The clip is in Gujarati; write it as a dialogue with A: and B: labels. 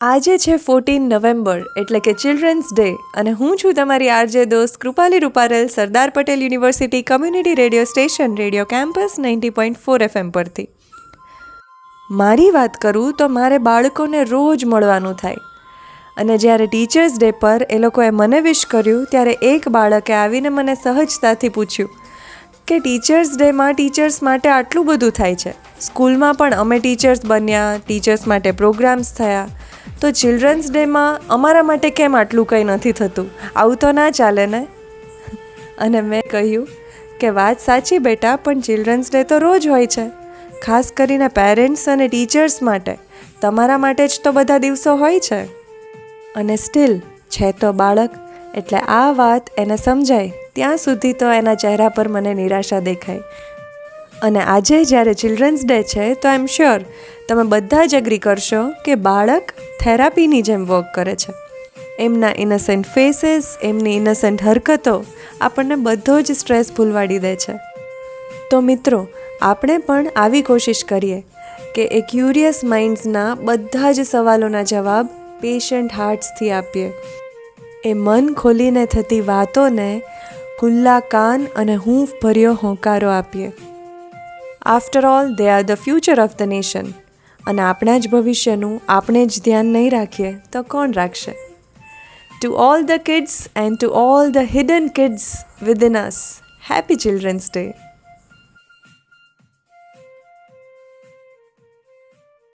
A: આજે છે 14 નવેમ્બર એટલે કે ચિલ્ડ્રન્સ ડે અને હું છું તમારી આરજે દોસ્ત Krupali Ruparel Sardar Patel university community radio station radio campus 90.4 FM પરથી. મારી વાત કરું તો મારે બાળકોને રોજ મળવાનું થાય અને જ્યારે ટીચર્સ ડે પર એ લોકોએ મને વિશ કર્યું ત્યારે એક બાળકે આવીને મને સહજતાથી પૂછ્યું કે ટીચર્સ ડેમાં ટીચર્સ માટે આટલું બધું થાય છે, સ્કૂલમાં પણ અમે ટીચર્સ બન્યા, ટીચર્સ માટે પ્રોગ્રામ્સ થયા, તો ચિલ્ડ્રન્સ ડેમાં અમારા માટે કેમ આટલું કંઈ નથી થતું? આવું તો ના ચાલે ને. અને મેં કહ્યું કે વાત સાચી બેટા, પણ ચિલ્ડ્રન્સ ડે તો રોજ હોય છે, ખાસ કરીને પેરેન્ટ્સ અને ટીચર્સ માટે. તમારા માટે જ તો બધા દિવસો હોય છે. અને સ્ટીલ છે તો બાળક, એટલે આ વાત એને સમજાય ત્યાં સુધી તો એના ચહેરા પર મને નિરાશા દેખાય. અને આજે જ્યારે ચિલ્ડ્રન્સ ડે છે તો આઈ એમ શ્યોર તમે બધા જ એગ્રી કરશો કે બાળક થેરાપીની જેમ વર્ક કરે છે. એમના ઇનોસન્ટ ફેસીસ, એમની ઇનોસન્ટ હરકતો આપણને બધો જ સ્ટ્રેસ ભૂલવાડી દે છે. તો મિત્રો, આપણે પણ આવી કોશિશ કરીએ કે એ ક્યુરિયસ માઇન્ડ્સના બધા જ સવાલોના જવાબ પેશન્ટ હાર્ટ્સથી આપીએ. એ મન ખોલીને થતી વાતોને ખુલ્લા કાન અને હૂંફ ભર્યો હોંકારો આપીએ. After all they are the future of the nation. અને આપણા જ ભવિષ્યનું આપણે જ ધ્યાન નહીં રાખીએ તો કોણ રાખશે? To all the kids and to all the hidden kids within us, happy children's day.